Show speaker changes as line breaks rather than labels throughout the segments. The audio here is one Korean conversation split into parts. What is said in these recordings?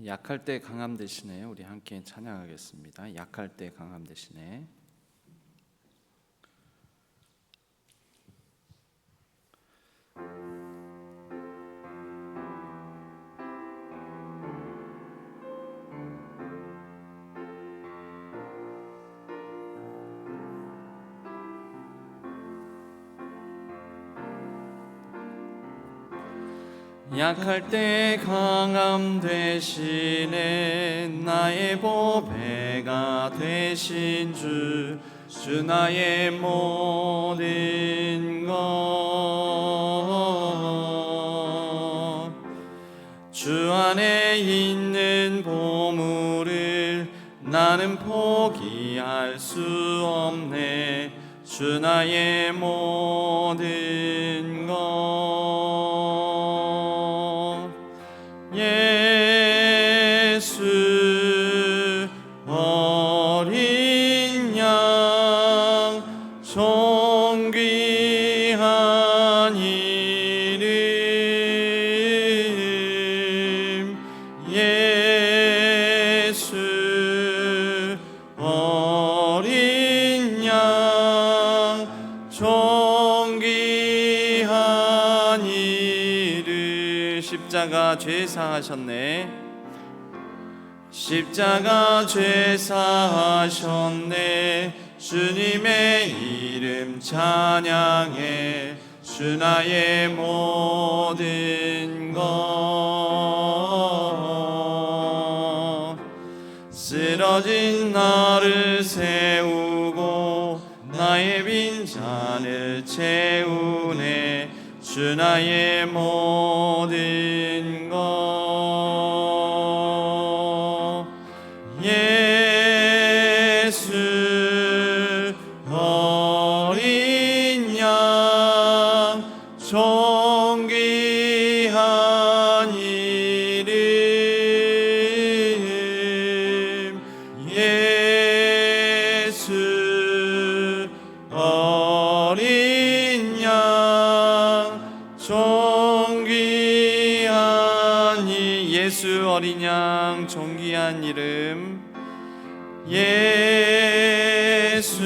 약할 때 강함 대신에 우리 함께 찬양하겠습니다. 약할 때 강함 대신에. 약할 때 강함 대신에 나의 보배가 되신 주 나의 모든 것. 주 안에 있는 보물을 나는 포기할 수 없네. 주 나의 모든 것. 예수 어린 양 존귀한 이름. 예수 어린 양 존귀한 이름. 십자가 죄사하셨네. 십자가 죄사하셨네. 주님의 이름 찬양해. 주 나의 모든 것. 쓰러진 나를 세우고 나의 빈잔을 채우네. 주 나의 모든 것. 예수 어린 양 존귀한 이름. 예수 어린 양 존귀한 예수 어린 양 존귀한 이름. 예수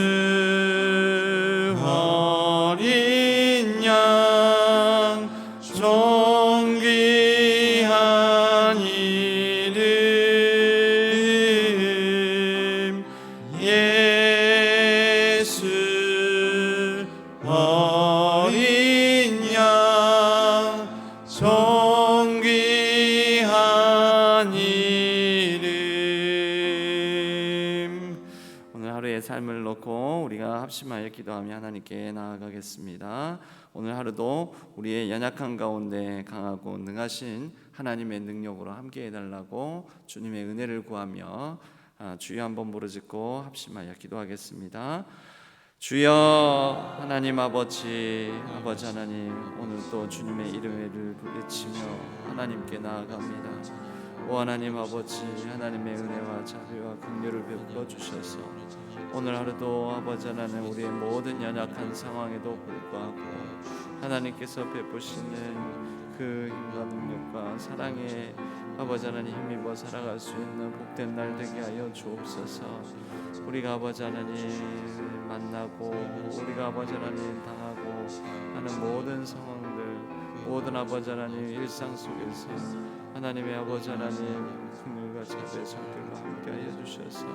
어린 양 존귀한 이름. 예수 어린 양 존귀한 이름. 오늘 하루의 삶을 놓고 우리가 합심하여 기도하며 하나님께 나아가겠습니다. 오늘 하루도 우리의 연약한 가운데 강하고 능하신 하나님의 능력으로 함께 해달라고 주님의 은혜를 구하며 주여 한번 부르짖고 합심하여 기도하겠습니다. 주여 하나님 아버지 하나님, 오늘 또 주님의 이름을 부르짖으며 하나님께 나아갑니다. 오 하나님 아버지, 하나님의 은혜와 자비와 긍휼을 베풀어 주셔서 오늘 하루도 아버지 하나님, 우리의 모든 연약한 상황에도 불구하고 하나님께서 베푸시는 그 힘과 능력과 사랑에 아버지 하나님 힘입어 살아갈 수 있는 복된 날 되게 하여 주옵소서. 우리가 아버지 하나님 만나고 우리가 아버지 하나님 당하고 하는 모든 상황들, 모든 아버지 하나님 일상 속에서 하나님의 아버지 하나님 긍휼과 자비의 손길과 함께하여 주셔서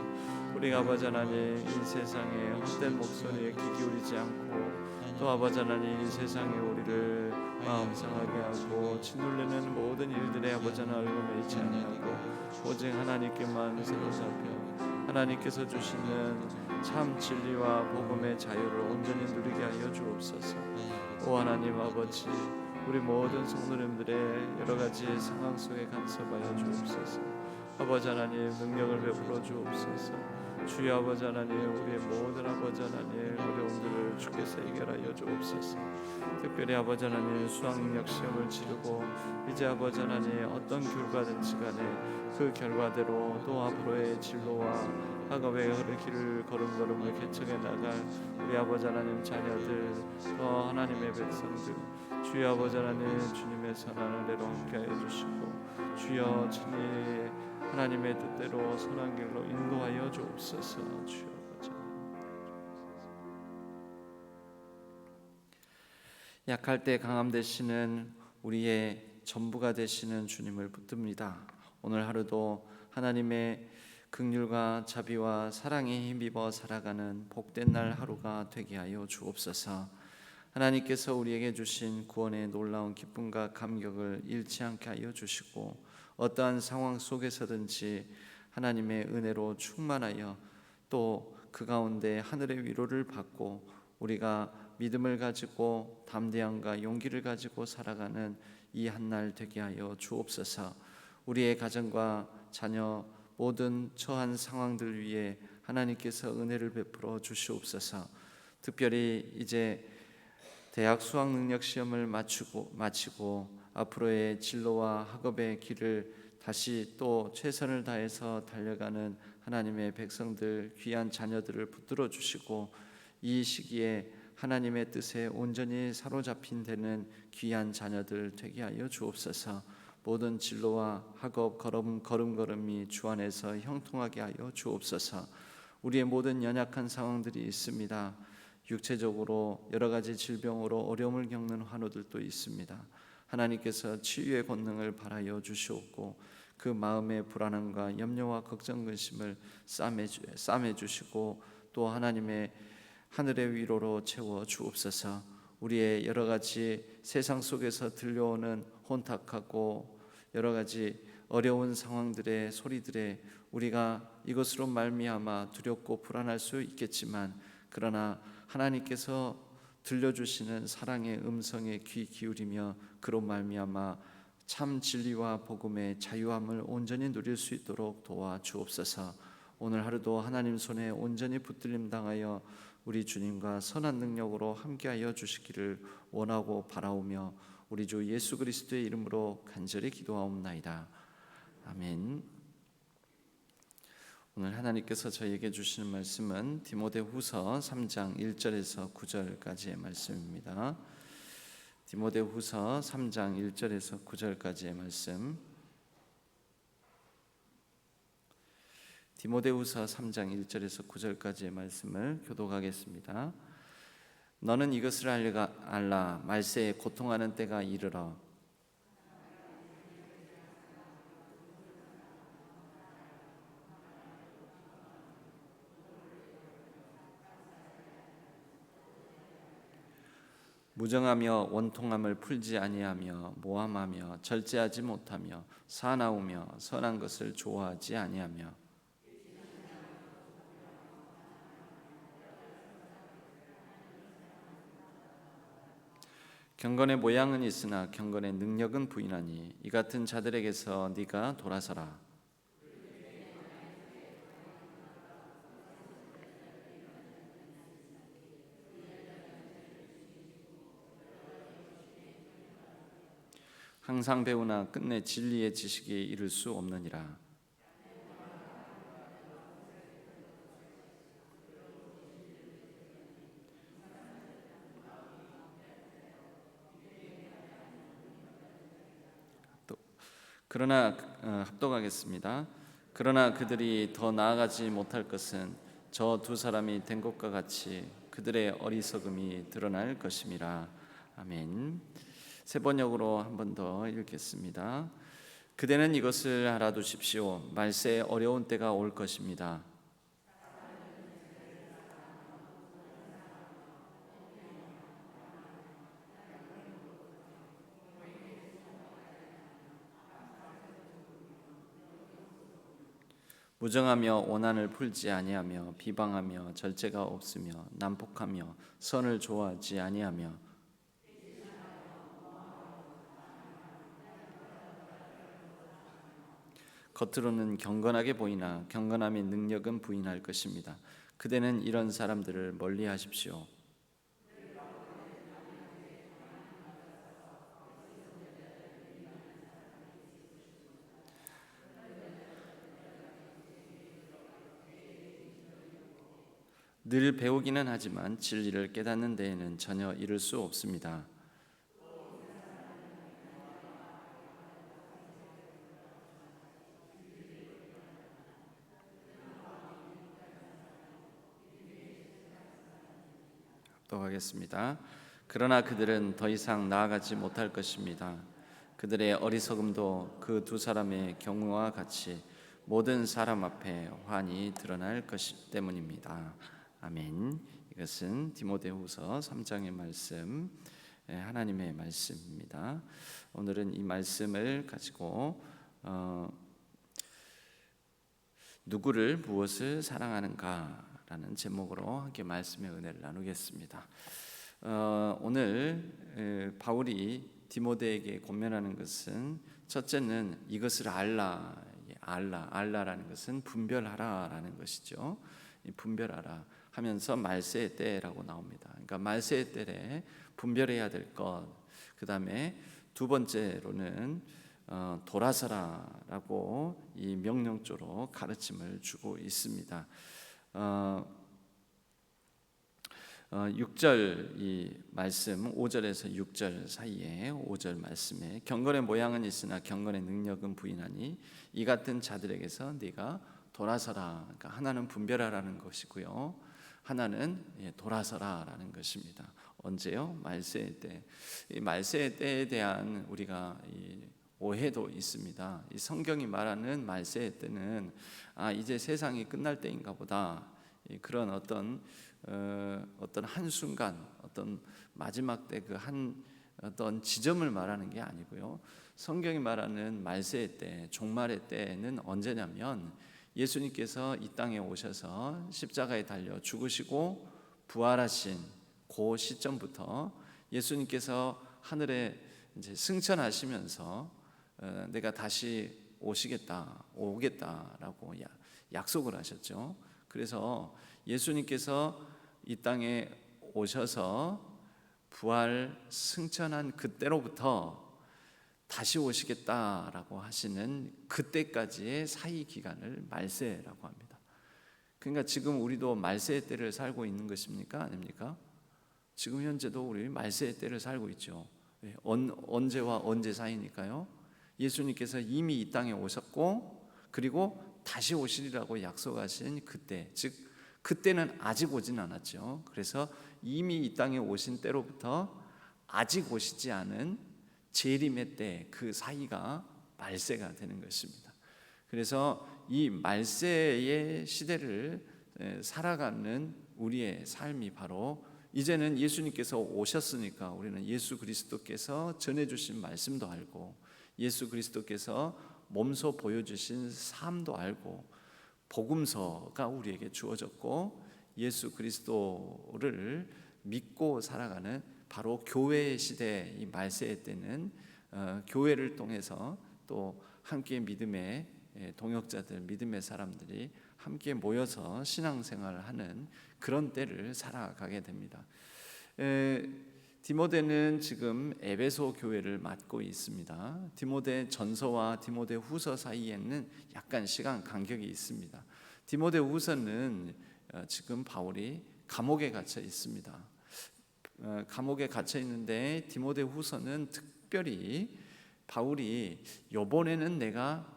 우리가 아버지 하나님 이 세상에 헛된 목소리에 귀 기울이지 않고 또 아버지 하나님 이 세상에 우리를 마음 상하게 하고 짓눌리는 모든 일들에 아버지 하나님 얼굴 매지 아니하고 오직 하나님께만 사로잡혀 하나님께서 주시는 참 진리와 복음의 자유를 온전히 누리게 하여 주옵소서. 오 하나님 아버지, 우리 모든 성도님들의 여러 가지 상황 속에 간섭하여 주옵소서. 아버지 하나님 능력을 베풀어 주옵소서. 주여 아버지 하나님, 우리의 모든 아버지 하나님 어려움들을 주께서 해결하여 주옵소서. 특별히 아버지 하나님 수학능력 시험을 치르고 이제 아버지 하나님 어떤 결과든지 간에 그 결과대로 또 앞으로의 진로와 학업의 길을 걸음걸음을 개척해 나갈 우리 아버지 하나님 자녀들, 또 하나님의 백성들, 주여 아버지 하나님 주님의 선한 은혜로 함께하여 주시고 주여 친히 하나님의 뜻대로 선한 길로 인도하여 주옵소서. 주여 아버지, 약할 때 강함 되시는 우리의 전부가 되시는 주님을 붙듭니다. 오늘 하루도 하나님의 긍휼과 자비와 사랑에 힘입어 살아가는 복된 날 하루가 되게 하여 주옵소서. 하나님께서 우리에게 주신 구원의 놀라운 기쁨과 감격을 잃지 않게 하여 주시고, 어떠한 상황 속에서든지 하나님의 은혜로 충만하여 또 그 가운데 하늘의 위로를 받고 우리가 믿음을 가지고 담대함과 용기를 가지고 살아가는 이 한날 되게 하여 주옵소서. 우리의 가정과 자녀 모든 처한 상황들 위에 하나님께서 은혜를 베풀어 주시옵소서. 특별히 이제 대학 수학 능력 시험을 마치고 앞으로의 진로와 학업의 길을 다시 또 최선을 다해서 달려가는 하나님의 백성들, 귀한 자녀들을 붙들어 주시고, 이 시기에 하나님의 뜻에 온전히 사로잡힌 되는 귀한 자녀들 되게 하여 주옵소서. 모든 진로와 학업 걸음걸음이 주 안에서 형통하게 하여 주옵소서. 우리의 모든 연약한 상황들이 있습니다. 육체적으로 여러 가지 질병으로 어려움을 겪는 환우들도 있습니다. 하나님께서 치유의 권능을 바라여 주시옵고, 그 마음의 불안함과 염려와 걱정 근심을 싸매 주시고, 또 하나님의 하늘의 위로로 채워 주옵소서. 우리의 여러 가지 세상 속에서 들려오는 혼탁하고 여러 가지 어려운 상황들의 소리들에 우리가 이것으로 말미암아 두렵고 불안할 수 있겠지만, 그러나 하나님께서 들려주시는 사랑의 음성에 귀 기울이며 그로 말미암아 참 진리와 복음의 자유함을 온전히 누릴 수 있도록 도와 주옵소서. 오늘 하루도 하나님 손에 온전히 붙들림 당하여 우리 주님과 선한 능력으로 함께하여 주시기를 원하고 바라오며 우리 주 예수 그리스도의 이름으로 간절히 기도하옵나이다. 아멘. 오늘 하나님께서 저에게 주시는 말씀은 디모데후서 3장 1절에서 9절까지의 말씀입니다. 디모데후서 3장 1절에서 9절까지의 말씀. 디모데후서 3장 1절에서 9절까지의 말씀을 교독하겠습니다. 너는 이것을 알라. 말세에 고통하는 때가 이르러 무정하며 원통함을 풀지 아니하며 모함하며 절제하지 못하며 사나우며 선한 것을 좋아하지 아니하며 경건의 모양은 있으나 경건의 능력은 부인하니 이 같은 자들에게서 네가 돌아서라. 항상 배우나 끝내 진리의 지식에 이를 수 없느니라. 그러나 합독하겠습니다. 그러나 그들이 더 나아가지 못할 것은 저 두 사람이 된 것과 같이 그들의 어리석음이 드러날 것임이라. 아멘. 세 번역으로 한 번 더 읽겠습니다. 그대는 이것을 알아두십시오. 말세에 어려운 때가 올 것입니다. 무정하며 원한을 풀지 아니하며 비방하며 절제가 없으며 난폭하며 선을 좋아하지 아니하며 겉으로는 경건하게 보이나 경건함의 능력은 부인할 것입니다. 그대는 이런 사람들을 멀리하십시오. 늘 배우기는 하지만 진리를 깨닫는 데에는 전혀 이를 수 없습니다. 합독하겠습니다. 그러나 그들은 더 이상 나아가지 못할 것입니다. 그들의 어리석음도 그 두 사람의 경우와 같이 모든 사람 앞에 환히 드러날 것이 때문입니다. 아멘. 이것은 디모데후서 3장의 말씀, 하나님의 말씀입니다. 오늘은 이 말씀을 가지고 누구를 무엇을 사랑하는가라는 제목으로 함께 말씀의 은혜를 나누겠습니다. 오늘 바울이 디모데에게 권면하는 것은 첫째는 이것을 알라라는 것은 분별하라라는 것이죠. 분별하라 하면서 말세의 때라고 나옵니다. 그러니까 말세의 때에 분별해야 될 것. 그 다음에 두 번째로는 돌아서라라고 이 명령조로 가르침을 주고 있습니다. 6절 이 말씀 5절에서 6절 사이에 5절 말씀에 경건의 모양은 있으나 경건의 능력은 부인하니 이 같은 자들에게서 네가 돌아서라. 그러니까 하나는 분별하라는 것이고요, 하나는 돌아서라라는 것입니다. 언제요? 말세의 때. 이 말세의 때에 대한 우리가 이 오해도 있습니다. 이 성경이 말하는 말세의 때는 이제 세상이 끝날 때인가 보다, 그런 어떤 한순간, 어떤 마지막 때 그 어떤 지점을 말하는 게 아니고요, 성경이 말하는 말세의 때, 종말의 때는 언제냐면 예수님께서 이 땅에 오셔서 십자가에 달려 죽으시고 부활하신 그 시점부터 예수님께서 하늘에 이제 승천하시면서 내가 다시 오겠다라고 약속을 하셨죠. 그래서 예수님께서 이 땅에 오셔서 부활 승천한 그때로부터 다시 오시겠다라고 하시는 그때까지의 사이 기간을 말세라고 합니다. 그러니까 지금 우리도 말세의 때를 살고 있는 것입니까? 아닙니까? 지금 현재도 우리 말세의 때를 살고 있죠. 언제와 언제 사이니까요. 예수님께서 이미 이 땅에 오셨고 그리고 다시 오시리라고 약속하신 그때, 즉 그때는 아직 오진 않았죠. 그래서 이미 이 땅에 오신 때로부터 아직 오시지 않은 재림의 때, 그 사이가 말세가 되는 것입니다. 그래서 이 말세의 시대를 살아가는 우리의 삶이 바로, 이제는 예수님께서 오셨으니까 우리는 예수 그리스도께서 전해주신 말씀도 알고 예수 그리스도께서 몸소 보여주신 삶도 알고 복음서가 우리에게 주어졌고 예수 그리스도를 믿고 살아가는 바로 교회의 시대, 이 말세의 때는 교회를 통해서 또 함께 믿음의 동역자들, 믿음의 사람들이 함께 모여서 신앙생활을 하는 그런 때를 살아가게 됩니다. 디모데는 지금 에베소 교회를 맡고 있습니다. 디모데 전서와 디모데 후서 사이에는 약간 시간 간격이 있습니다. 디모데 후서는 지금 바울이 감옥에 gat혀 있습니다. 감옥에 갇혀 있는데 디모데 후서는 특별히 바울이 이번에는 내가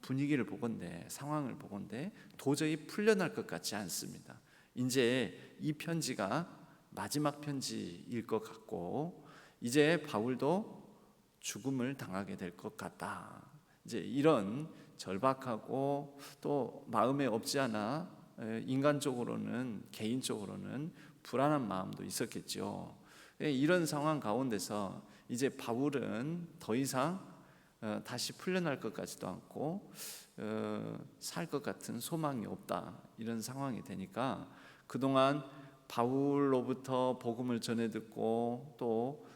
분위기를 보건대, 상황을 보건대 도저히 풀려날 것 같지 않습니다. 이제 이 편지가 마지막 편지일 것 같고 이제 바울도 죽음을 당하게 될 것 같다. 이제 이런 절박하고 또 마음에 없지 않아 인간적으로는, 개인적으로는 불안한 마음도 있었겠죠. 이런 상황 가운데서 이제 바울은 더 이상 다시 풀려날 것 같지도 않고 살 것 같은 소망이 없다, 이런 상황이 되니까 그동안 바울로부터 복음을 전해 듣고 또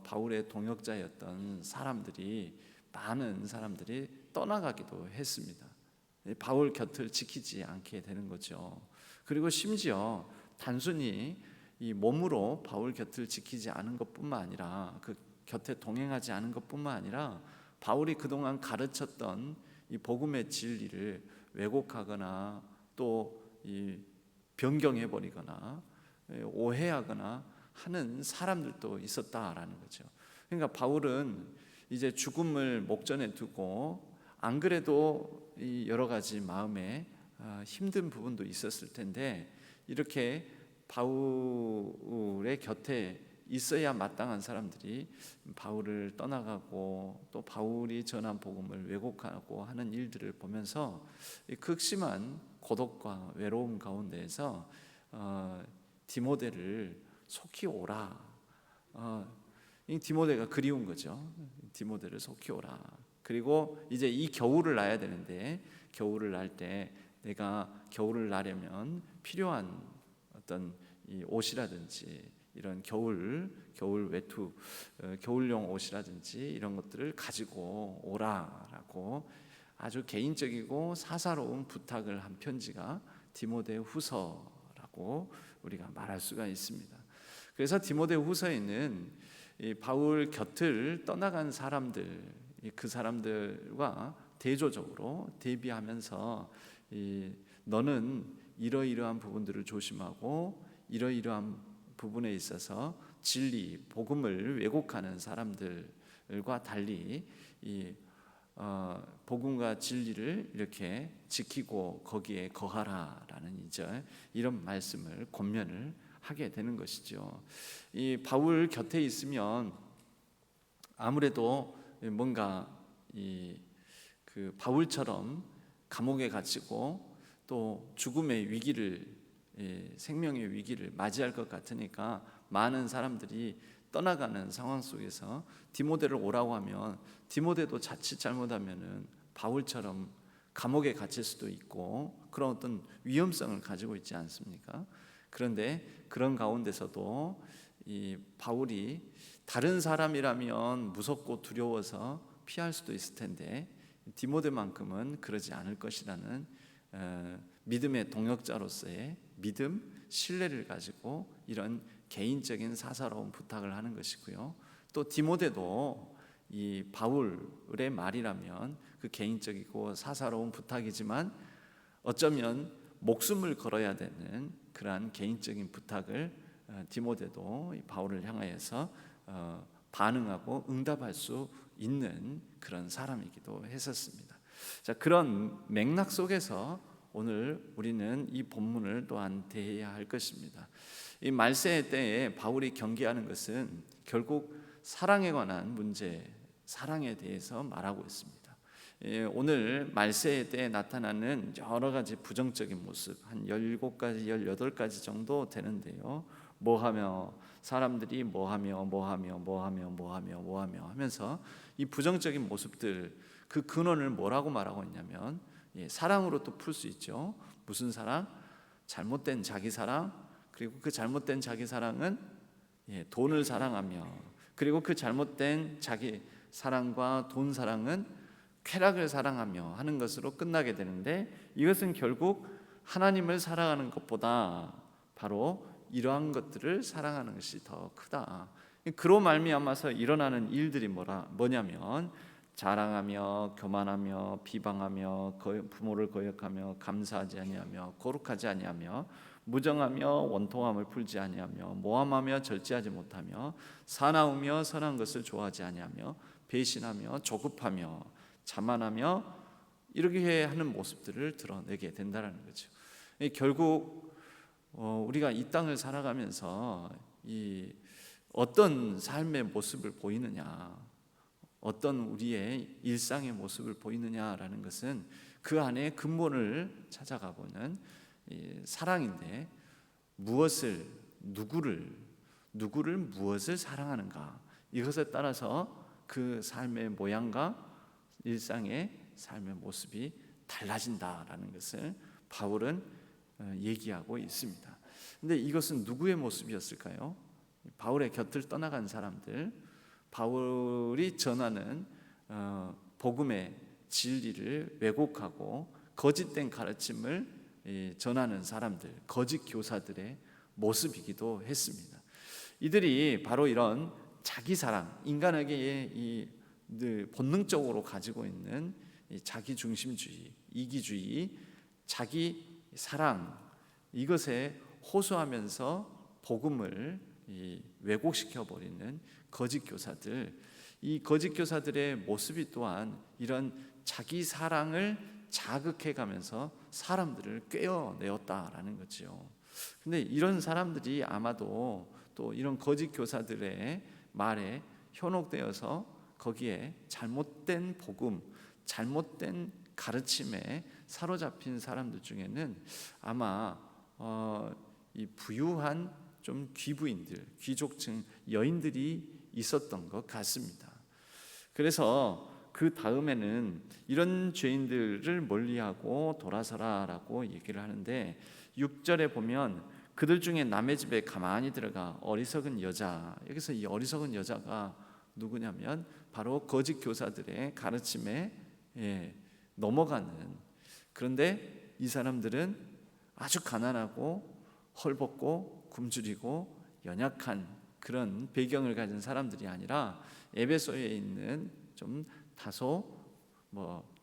바울의 동역자였던 사람들이, 많은 사람들이 떠나가기도 했습니다. 바울 곁을 지키지 않게 되는 거죠. 그리고 심지어 단순히 이 몸으로 바울 곁을 지키지 않은 것뿐만 아니라, 그 곁에 동행하지 않은 것뿐만 아니라 바울이 그동안 가르쳤던 이 복음의 진리를 왜곡하거나 또 이 변경해버리거나 오해하거나 하는 사람들도 있었다라는 거죠. 그러니까 바울은 이제 죽음을 목전에 두고 안 그래도 이 여러 가지 마음에 힘든 부분도 있었을 텐데 이렇게 바울의 곁에 있어야 마땅한 사람들이 바울을 떠나가고 또 바울이 전한 복음을 왜곡하고 하는 일들을 보면서 극심한 고독과 외로움 가운데에서 디모데를 속히 오라. 이 디모데가 그리운 거죠. 디모데를 속히 오라. 그리고 이제 이 겨울을 나야 되는데, 겨울을 날 때 내가 겨울을 나려면 필요한 어떤 이 옷이라든지 이런 겨울 외투, 겨울용 옷이라든지 이런 것들을 가지고 오라라고 아주 개인적이고 사사로운 부탁을 한 편지가 디모데 후서라고 우리가 말할 수가 있습니다. 그래서 디모데 후서에는 이 바울 곁을 떠나간 사람들, 그 사람들과 대조적으로 대비하면서 너는 이러이러한 부분들을 조심하고 이러이러한 부분에 있어서 진리, 복음을 왜곡하는 사람들과 달리 복음과 진리를 이렇게 지키고 거기에 거하라라는 2절 이런 말씀을 권면을 하게 되는 것이죠. 이 바울 곁에 있으면 아무래도 뭔가 그 바울처럼 감옥에 갇히고 또 죽음의 위기를, 생명의 위기를 맞이할 것 같으니까 많은 사람들이 떠나가는 상황 속에서 디모데를 오라고 하면 디모데도 자칫 잘못하면은 바울처럼 감옥에 갇힐 수도 있고 그런 어떤 위험성을 가지고 있지 않습니까? 그런데 그런 가운데서도 이 바울이 다른 사람이라면 무섭고 두려워서 피할 수도 있을 텐데 디모데만큼은 그러지 않을 것이라는 믿음의 동역자로서의 믿음, 신뢰를 가지고 이런 개인적인 사사로운 부탁을 하는 것이고요. 또 디모데도 이 바울의 말이라면 그 개인적이고 사사로운 부탁이지만 어쩌면 목숨을 걸어야 되는 그러한 개인적인 부탁을 디모데도 바울을 향하여서 반응하고 응답할 수 있는 그런 사람이기도 했었습니다. 자, 그런 맥락 속에서 오늘 우리는 이 본문을 또한 대해야 할 것입니다. 이 말세 때에 바울이 경계하는 것은 결국 사랑에 관한 문제, 사랑에 대해서 말하고 있습니다. 오늘 말세 때에 나타나는 여러 가지 부정적인 모습 한 17가지, 18가지 정도 되는데요. 뭐하며 사람들이 뭐하며 하면서 이 부정적인 모습들 그 근원을 뭐라고 말하고 있냐면 사랑으로 또 풀 수 있죠. 무슨 사랑? 잘못된 자기 사랑. 그리고 그 잘못된 자기 사랑은 돈을 사랑하며, 그리고 그 잘못된 자기 사랑과 돈 사랑은 쾌락을 사랑하며 하는 것으로 끝나게 되는데, 이것은 결국 하나님을 사랑하는 것보다 바로 이러한 것들을 사랑하는 것이 더 크다. 그로 말미암아서 일어나는 일들이 뭐냐면 자랑하며 교만하며 비방하며 부모를 거역하며 감사하지 아니하며 거룩하지 아니하며 무정하며 원통함을 풀지 아니하며 모함하며 절제하지 못하며 사나우며 선한 것을 좋아하지 아니하며 배신하며 조급하며 자만하며 이렇게 하는 모습들을 드러내게 된다는 거죠. 결국 우리가 이 땅을 살아가면서 이 어떤 삶의 모습을 보이느냐, 어떤 우리의 일상의 모습을 보이느냐라는 것은 그 안에 근본을 찾아가보는 사랑인데, 누구를 무엇을 사랑하는가, 이것에 따라서 그 삶의 모양과 일상의 삶의 모습이 달라진다라는 것을 바울은 얘기하고 있습니다. 근데 이것은 누구의 모습이었을까요? 바울의 곁을 떠나간 사람들, 바울이 전하는 복음의 진리를 왜곡하고 거짓된 가르침을 전하는 사람들, 거짓 교사들의 모습이기도 했습니다. 이들이 바로 이런 자기 사랑, 인간에게 본능적으로 가지고 있는 자기 중심주의, 이기주의, 자기 사랑, 이것에 호소하면서 복음을 왜곡시켜 버리는 거짓 교사들, 이 거짓 교사들의 모습이 또한 이런 자기 사랑을 자극해 가면서 사람들을 꿰어내었다라는 거죠. 근데 이런 사람들이 아마도 또 이런 거짓 교사들의 말에 현혹되어서 거기에 잘못된 복음, 잘못된 가르침에 사로잡힌 사람들 중에는 아마 이 부유한 좀 귀부인들, 귀족층 여인들이 있었던 것 같습니다. 그래서 그 다음에는 이런 죄인들을 멀리하고 돌아서라라고 얘기를 하는데 6절에 보면 그들 중에 남의 집에 가만히 들어가 어리석은 여자, 여기서 이 어리석은 여자가 누구냐면 바로 거짓 교사들의 가르침에 넘어가는, 그런데 이 사람들은 아주 가난하고 헐벗고 굶주리고 연약한 그런 배경을 가진 사람들이 아니라 에베소에 있는 좀 다소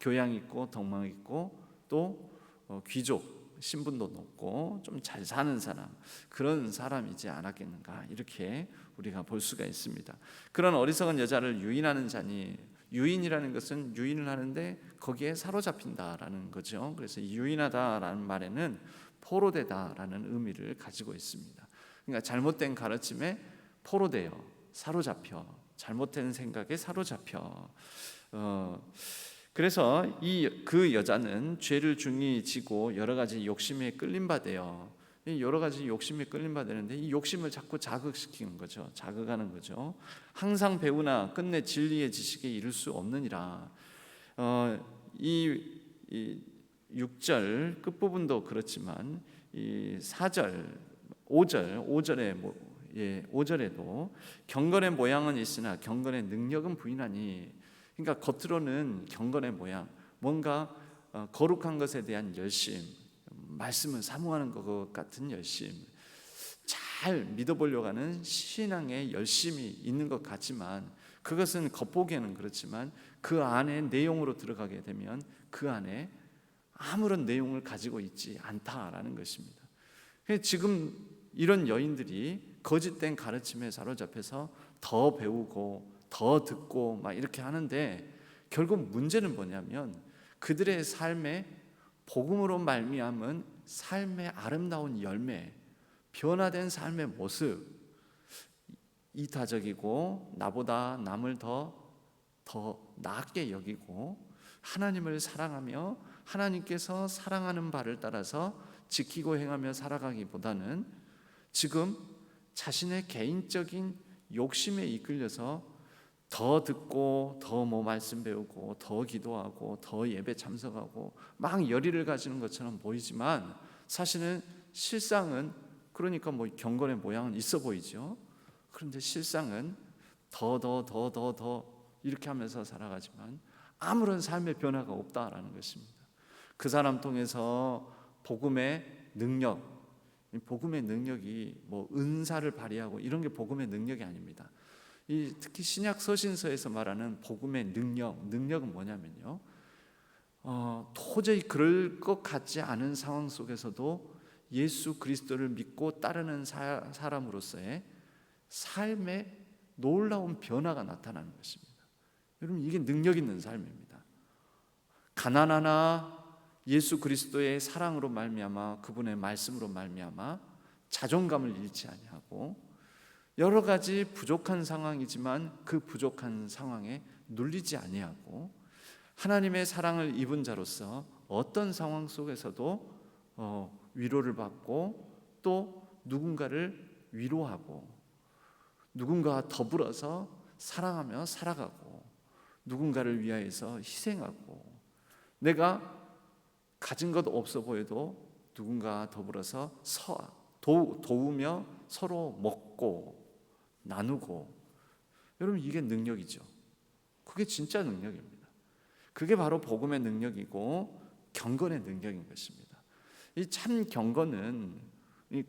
교양 있고 덕망 있고 또 귀족 신분도 높고 좀 잘 사는 사람, 그런 사람이지 않았겠는가, 이렇게 우리가 볼 수가 있습니다. 그런 어리석은 여자를 유인하는 자니, 유인이라는 것은 유인을 하는데 거기에 사로잡힌다라는 거죠. 그래서 유인하다라는 말에는 포로되다라는 의미를 가지고 있습니다. 그러니까 잘못된 가르침에 포로되어 사로잡혀, 잘못된 생각에 사로잡혀. 그래서 그 여자는 죄를 중히 지고 여러 가지 욕심에 끌림받아요. 여러 가지 욕심에 끌림받았는데 이 욕심을 자꾸 자극시키는 거죠. 자극하는 거죠. 항상 배우나 끝내 진리의 지식에 이를 수 없느니라. 이 6절 끝부분도 그렇지만 이 4절, 5절에도 경건의 모양은 있으나 경건의 능력은 부인하니, 그러니까 겉으로는 경건의 모양, 뭔가 거룩한 것에 대한 열심, 말씀을 사모하는 것 같은 열심, 잘 믿어보려고 하는 신앙의 열심이 있는 것 같지만 그것은 겉보기에는 그렇지만 그 안에 내용으로 들어가게 되면 그 안에 아무런 내용을 가지고 있지 않다라는 것입니다. 지금 이런 여인들이 거짓된 가르침에 사로잡혀서 더 배우고 더 듣고 막 이렇게 하는데 결국 문제는 뭐냐면 그들의 삶에 복음으로 말미암은 삶의 아름다운 열매, 변화된 삶의 모습, 이타적이고 나보다 남을 더 낮게 여기고 하나님을 사랑하며 하나님께서 사랑하는 바를 따라서 지키고 행하며 살아가기보다는 지금 자신의 개인적인 욕심에 이끌려서 더 듣고 더 말씀 배우고 더 기도하고 더 예배 참석하고 막 열의를 가지는 것처럼 보이지만 사실은 실상은, 그러니까 경건의 모양은 있어 보이죠. 그런데 실상은 더 이렇게 하면서 살아가지만 아무런 삶의 변화가 없다라는 것입니다. 그 사람 통해서 복음의 능력이 은사를 발휘하고 이런 게 복음의 능력이 아닙니다. 특히 신약 서신서에서 말하는 복음의 능력은 뭐냐면요, 도저히 그럴 것 같지 않은 상황 속에서도 예수 그리스도를 믿고 따르는 사람으로서의 삶에 놀라운 변화가 나타나는 것입니다. 여러분, 이게 능력 있는 삶입니다. 가난하나 예수 그리스도의 사랑으로 말미암아 그분의 말씀으로 말미암아 자존감을 잃지 아니하고 여러 가지 부족한 상황이지만 그 부족한 상황에 눌리지 아니하고 하나님의 사랑을 입은 자로서 어떤 상황 속에서도 위로를 받고 또 누군가를 위로하고 누군가와 더불어서 사랑하며 살아가고 누군가를 위하여서 희생하고 내가 가진 것 없어 보여도 누군가와 더불어서 도우며 서로 먹고 나누고, 여러분 이게 능력이죠. 그게 진짜 능력입니다. 그게 바로 복음의 능력이고 경건의 능력인 것입니다. 이 참 경건은 이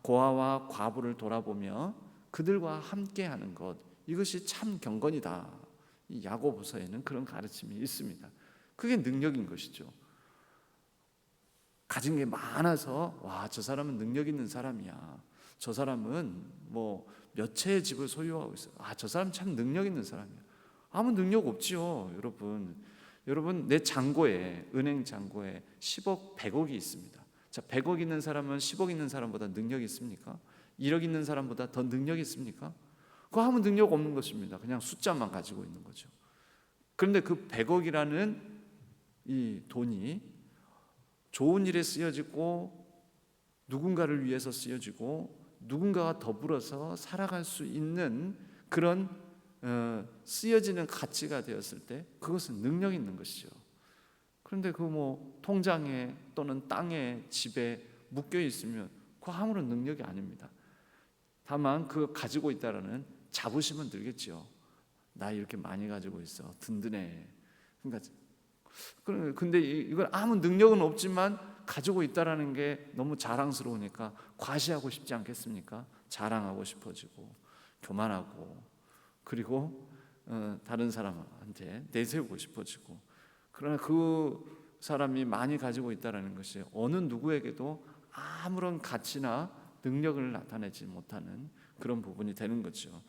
고아와 과부를 돌아보며 그들과 함께하는 것, 이것이 참 경건이다. 이 야고보서에는 그런 가르침이 있습니다. 그게 능력인 것이죠. 가진 게 많아서 와, 저 사람은 능력 있는 사람이야. 저 사람은 몇 채의 집을 소유하고 있어요. 아, 저 사람 참 능력 있는 사람이야. 아무 능력 없지요, 여러분. 내 은행 잔고에 10억, 100억이 있습니다.
자, 100억 있는 사람은 10억 있는 사람보다 능력이 있습니까? 1억 있는 사람보다 더 능력이 있습니까? 그거 아무 능력 없는 것입니다. 그냥 숫자만 가지고 있는 거죠. 그런데 그 100억이라는 이 돈이 좋은 일에 쓰여지고 누군가를 위해서 쓰여지고 누군가와 더불어서 살아갈 수 있는 그런 쓰여지는 가치가 되었을 때 그것은 능력 있는 것이죠. 그런데 그 뭐 통장에 또는 땅에 집에 묶여 있으면 그 아무런 능력이 아닙니다. 다만 그 가지고 있다라는 자부심은 들겠죠. 나 이렇게 많이 가지고 있어, 든든해. 그러니까 근데 이건 아무 능력은 없지만 가지고 있다라는 게 너무 자랑스러우니까 과시하고 싶지 않겠습니까? 자랑하고 싶어지고 교만하고 그리고 다른 사람한테 내세우고 싶어지고. 그러나 그 사람이 많이 가지고 있다라는 것이 어느 누구에게도 아무런 가치나 능력을 나타내지 못하는 그런 부분이 되는 거죠.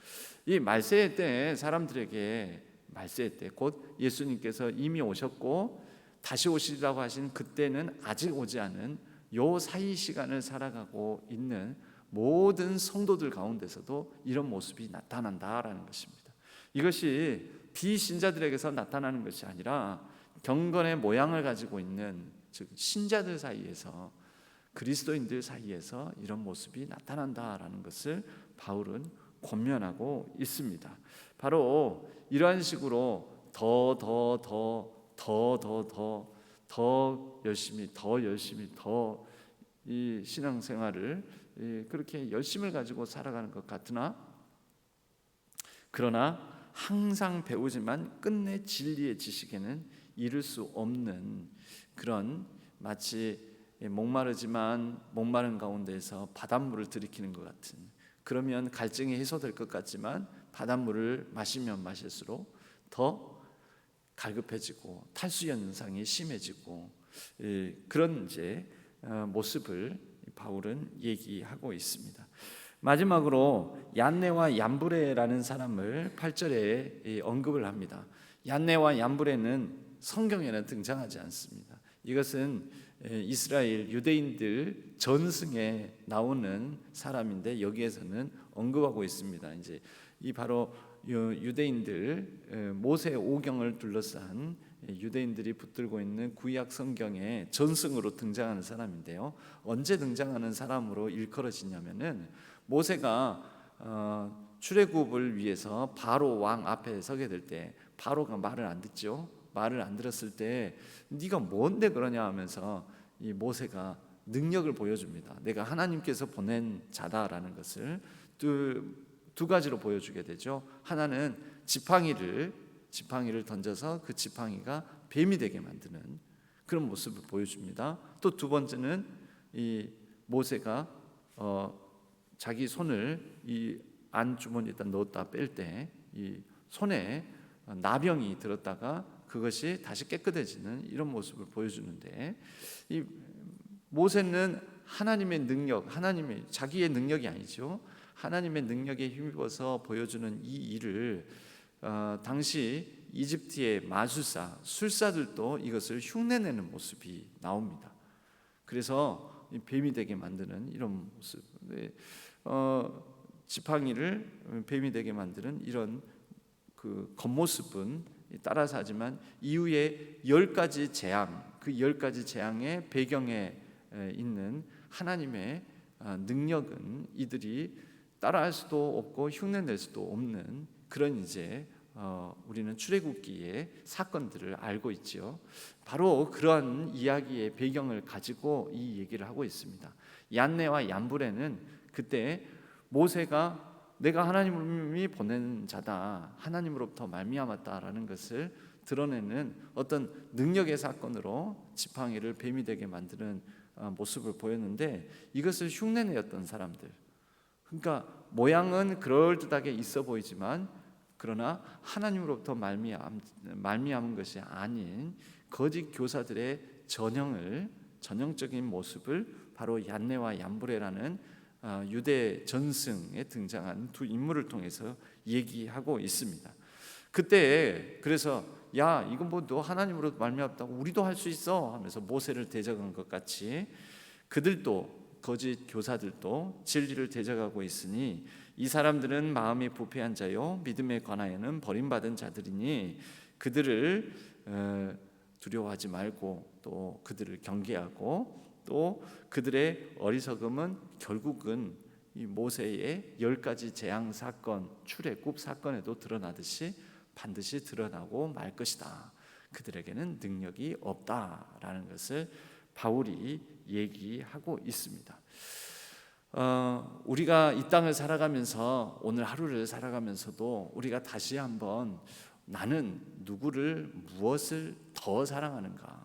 이 말세의 때에 사람들에게, 말세의 때 곧 예수님께서 이미 오셨고 다시 오시리라고 하신 그때는 아직 오지 않은 요 사이 시간을 살아가고 있는 모든 성도들 가운데서도 이런 모습이 나타난다라는 것입니다. 이것이 비신자들에게서 나타나는 것이 아니라 경건의 모양을 가지고 있는, 즉 신자들 사이에서, 그리스도인들 사이에서 이런 모습이 나타난다라는 것을 바울은 권면하고 있습니다. 바로 이러한 식으로 더 열심히 더 이 신앙생활을 그렇게 열심을 가지고 살아가는 것 같으나, 그러나 항상 배우지만 끝내 진리의 지식에는 이를 수 없는 그런, 마치 목마르지만 목마른 가운데서 바닷물을 들이키는 것 같은, 그러면 갈증이 해소될 것 같지만 바닷물을 마시면 마실수록 더 갈급해지고 탈수 현상이 심해지고 그런 이제 모습을 바울은 얘기하고 있습니다. 마지막으로 얀네와 얀브레라는 사람을 8절에 언급을 합니다. 얀네와 얀브레는 성경에는 등장하지 않습니다. 이것은 이스라엘 유대인들 전승에 나오는 사람인데 여기에서는 언급하고 있습니다. 이제 이 바로 유대인들, 모세 오경을 둘러싼 유대인들이 붙들고 있는 구약 성경의 전승으로 등장하는 사람인데요. 언제 등장하는 사람으로 일컬어지냐면은 모세가 출애굽을 위해서 바로 왕 앞에 서게 될 때 바로가 말을 안 듣죠. 말을 안 들었을 때 네가 뭔데 그러냐 하면서 이 모세가 능력을 보여줍니다. 내가 하나님께서 보낸 자다라는 것을 두 가지로 보여주게 되죠. 하나는 지팡이를 던져서 그 지팡이가 뱀이 되게 만드는 그런 모습을 보여줍니다. 또 두 번째는 이 모세가 자기 손을 이 안주머니에다 넣었다 뺄 때 이 손에 나병이 들었다가 그것이 다시 깨끗해지는 이런 모습을 보여주는데, 이 모세는 하나님의 능력, 하나님의 자기의 능력이 아니죠. 하나님의 능력에 힘입어서 보여주는 이 일을 당시 이집트의 마술사, 술사들도 이것을 흉내내는 모습이 나옵니다. 그래서 뱀이 되게 만드는 이런 모습, 지팡이를 뱀이 되게 만드는 이런 그 겉모습은 따라서 하지만 이후에 10가지 재앙, 그 10가지 재앙의 배경에 있는 하나님의 능력은 이들이 따라할 수도 없고 흉내낼 수도 없는 그런 이제 우리는 출애굽기의 사건들을 알고 있지요. 바로 그러한 이야기의 배경을 가지고 이 얘기를 하고 있습니다. 얀네와 얀브레는 그때 모세가 내가 하나님이 보낸 자다, 하나님으로부터 말미암았다라는 것을 드러내는 어떤 능력의 사건으로 지팡이를 뱀이 되게 만드는 모습을 보였는데, 이것을 흉내내었던 사람들, 그러니까 모양은 그럴듯하게 있어 보이지만 그러나 하나님으로부터 말미암은 것이 아닌 거짓 교사들의 전형적인 모습을 바로 얀네와 얀브레라는 유대 전승에 등장한 두 인물을 통해서 얘기하고 있습니다. 그때 그래서 야, 이건 뭐 너 하나님으로 말미암았다고 우리도 할 수 있어 하면서 모세를 대적한 것 같이 그들도 거짓 교사들도 진리를 대적하고 있으니 이 사람들은 마음이 부패한 자요 믿음에 관하여는 버림받은 자들이니 그들을 두려워하지 말고 또 그들을 경계하고 또 그들의 어리석음은 결국은 이 모세의 10가지 재앙 사건 출애굽 사건에도 드러나듯이 반드시 드러나고 말 것이다. 그들에게는 능력이 없다라는 것을 바울이 얘기하고 있습니다. 우리가 이 땅을 살아가면서 오늘 하루를 살아가면서도 우리가 다시 한번 나는 누구를 무엇을 더 사랑하는가?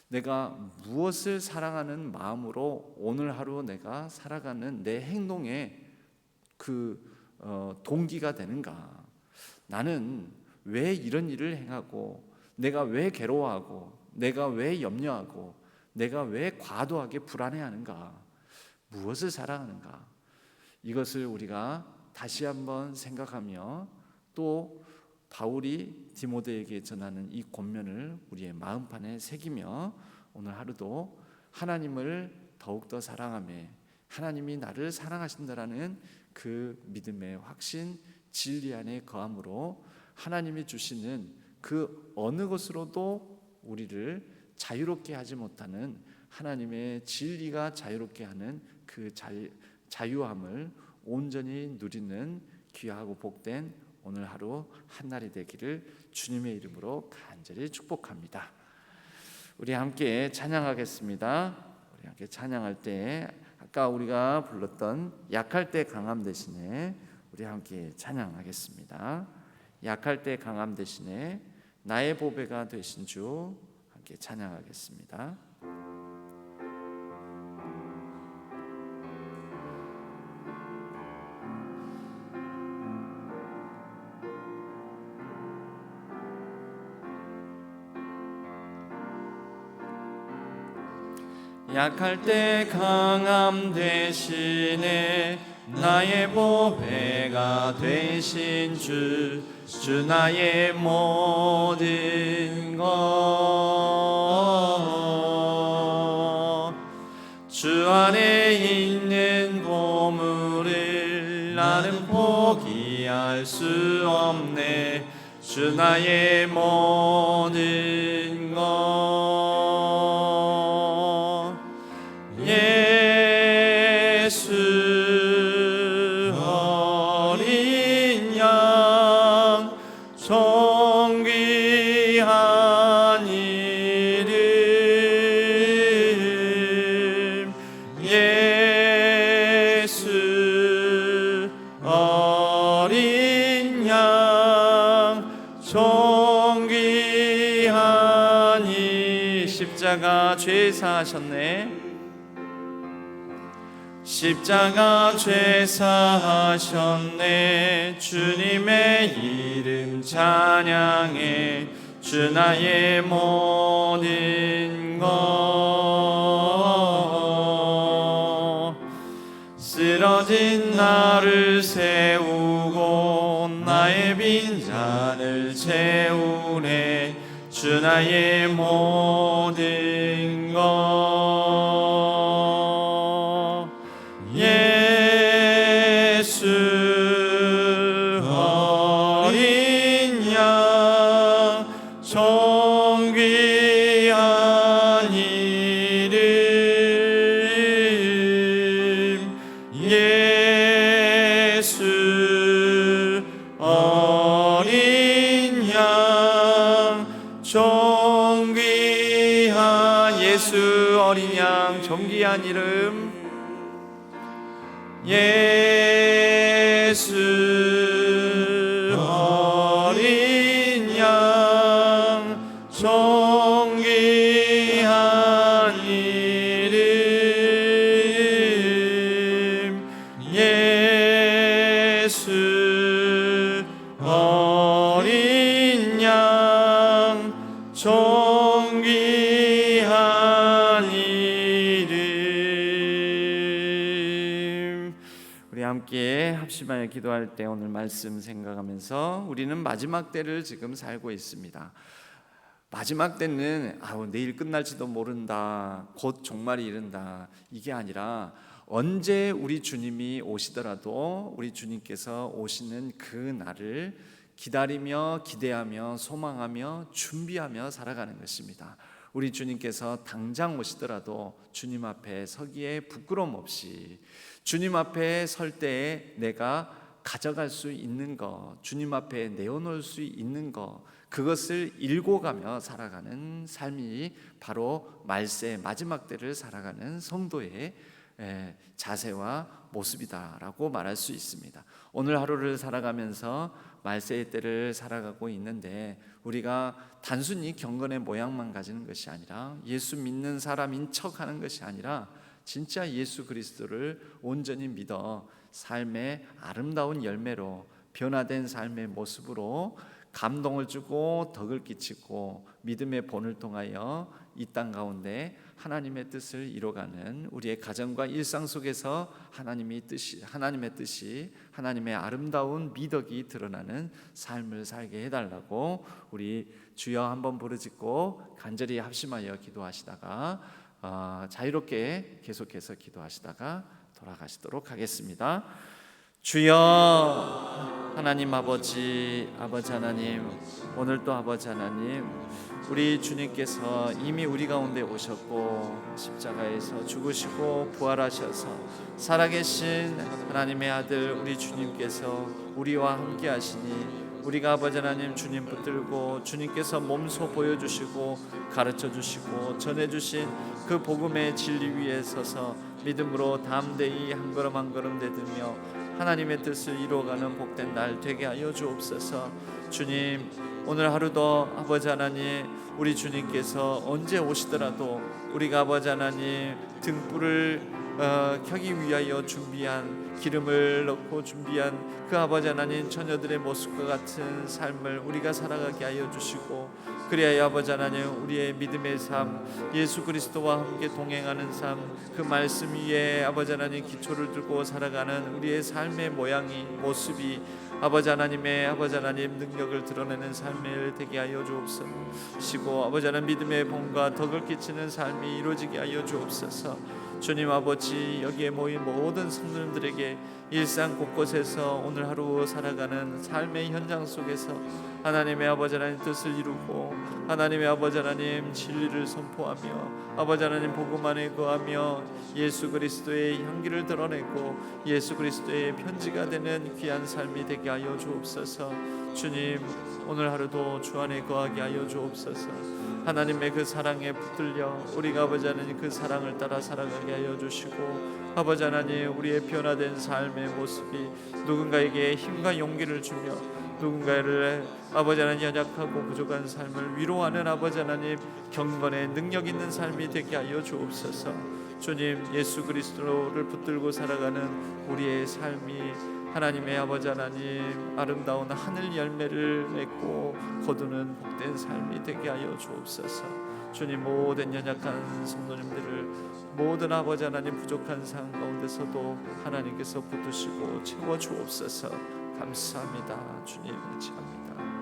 내가 무엇을 사랑하는 마음으로 오늘 하루 내가 살아가는 내 행동의 그 동기가 되는가? 나는 왜 이런 일을 행하고 내가 왜 괴로워하고 내가 왜 염려하고 내가 왜 과도하게 불안해하는가? 무엇을 사랑하는가? 이것을 우리가 다시 한번 생각하며 또 바울이 디모데에게 전하는 이 권면을 우리의 마음판에 새기며 오늘 하루도 하나님을 더욱더 사랑하며 하나님이 나를 사랑하신다라는 그 믿음의 확신, 진리 안에 거함으로 하나님이 주시는 그 어느 것으로도 우리를 자유롭게 하지 못하는 하나님의 진리가 자유롭게 하는 그 자유함을 온전히 누리는 귀하고 복된 오늘 하루 한날이 되기를 주님의 이름으로 간절히 축복합니다. 우리 함께 찬양하겠습니다. 우리 함께 찬양할 때 아까 우리가 불렀던 약할 때 강함 대신에 우리 함께 찬양하겠습니다. 약할 때 강함 대신에 나의 보배가 되신 주 함께 찬양하겠습니다.
약할 때 강함 대신에 나의 보배가 되신 주 나의 모든 것 주 안에 있는 보물을 나는 포기할 수 없네 주 나의 모든 것 예수 어린 양 존귀한 이름 예수 어린 양 존귀한 이 십자가 죄 사하셨네 십자가 죄 사하셨네 주님의 이름 찬양해 주 나의 모든 것 쓰러진 나를 세우고 나의 빈잔을 채우네 주 나의 모든 것 예수 어린 양 존귀한 이름 예수 어린 양 존귀한 예수 어린 양 존귀한 이름 예수 어린 양 존귀한 이름 예수 어린 양 존귀한 이름 우리 함께 합심하여 기도할 때 오늘 말씀 생각하면서 우리는 마지막 때를 지금 살고 있습니다.
마지막 때는 내일 끝날지도 모른다, 곧 종말이 이른다, 이게 아니라 언제 우리 주님이 오시더라도 우리 주님께서 오시는 그 날을 기다리며 기대하며 소망하며 준비하며 살아가는 것입니다. 우리 주님께서 당장 오시더라도 주님 앞에 서기에 부끄러움 없이, 주님 앞에 설 때에 내가 가져갈 수 있는 것, 주님 앞에 내어놓을 수 있는 것, 그것을 일궈가며 살아가는 삶이 바로 말세의 마지막 때를 살아가는 성도의 자세와 모습이다라고 말할 수 있습니다. 오늘 하루를 살아가면서 말세의 때를 살아가고 있는데, 우리가 단순히 경건의 모양만 가지는 것이 아니라, 예수 믿는 사람인 척하는 것이 아니라 진짜 예수 그리스도를 온전히 믿어 삶의 아름다운 열매로, 변화된 삶의 모습으로 감동을 주고 덕을 끼치고 믿음의 본을 통하여 이 땅 가운데 하나님의 뜻을 이뤄가는, 우리의 가정과 일상 속에서 하나님의 뜻이, 하나님의 아름다운 미덕이 드러나는 삶을 살게 해달라고 우리 주여 한번 부르짖고 간절히 합심하여 기도하시다가 자유롭게 계속해서 기도하시다가 돌아가시도록 하겠습니다. 주여 하나님 아버지 하나님, 오늘 또 아버지 하나님, 우리 주님께서 이미 우리 가운데 오셨고 십자가에서 죽으시고 부활하셔서 살아계신 하나님의 아들 우리 주님께서 우리와 함께 하시니, 우리가 아버지 하나님 주님 붙들고 주님께서 몸소 보여주시고 가르쳐주시고 전해주신 그 복음의 진리 위에 서서 믿음으로 담대히 한 걸음 한 걸음 내딛며 하나님의 뜻을 이루어가는 복된 날 되게 하여 주옵소서. 주님, 오늘 하루도 아버지 하나님, 우리 주님께서 언제 오시더라도 우리가 아버지 하나님 등불을 켜기 위하여 준비한, 기름을 넣고 준비한 그 아버지 하나님 처녀들의 모습과 같은 삶을 우리가 살아가게 하여 주시고, 그리하여 아버지 하나님 우리의 믿음의 삶, 예수 그리스도와 함께 동행하는 삶, 그 말씀 위에 아버지 하나님 기초를 두고 살아가는 우리의 삶의 모양이, 모습이 아버지 하나님의 아버지 하나님 능력을 드러내는 삶을 되게 하여 주옵소서. 아버지 하나님 믿음의 본과 덕을 끼치는 삶이 이루어지게 하여 주옵소서. 주님 아버지, 여기에 모인 모든 성도님들에게 일상 곳곳에서 오늘 하루 살아가는 삶의 현장 속에서 하나님의 아버지 하나님 뜻을 이루고 하나님의 아버지 하나님 진리를 선포하며 아버지 하나님 복음 안에 거하며 예수 그리스도의 향기를 드러내고 예수 그리스도의 편지가 되는 귀한 삶이 되게 하여 주옵소서. 주님, 오늘 하루도 주 안에 거하게 하여 주옵소서. 하나님의 그 사랑에 붙들려 우리가 아버지 하나님 그 사랑을 따라 살아가게 하여 주시고, 아버지 하나님 우리의 변화된 삶의 모습이 누군가에게 힘과 용기를 주며 누군가를 아버지 하나님 연약하고 부족한 삶을 위로하는 아버지 하나님 경건의 능력 있는 삶이 되게 하여 주옵소서. 주님, 예수 그리스도를 붙들고 살아가는 우리의 삶이 하나님의 아버지 하나님 아름다운 하늘 열매를 맺고 거두는 복된 삶이 되게 하여 주옵소서. 주님, 모든 연약한 성도님들을 모든 아버지 하나님 부족한 상황 가운데서도 하나님께서 붙드시고 채워 주옵소서. 감사합니다. 주님, 감사합니다.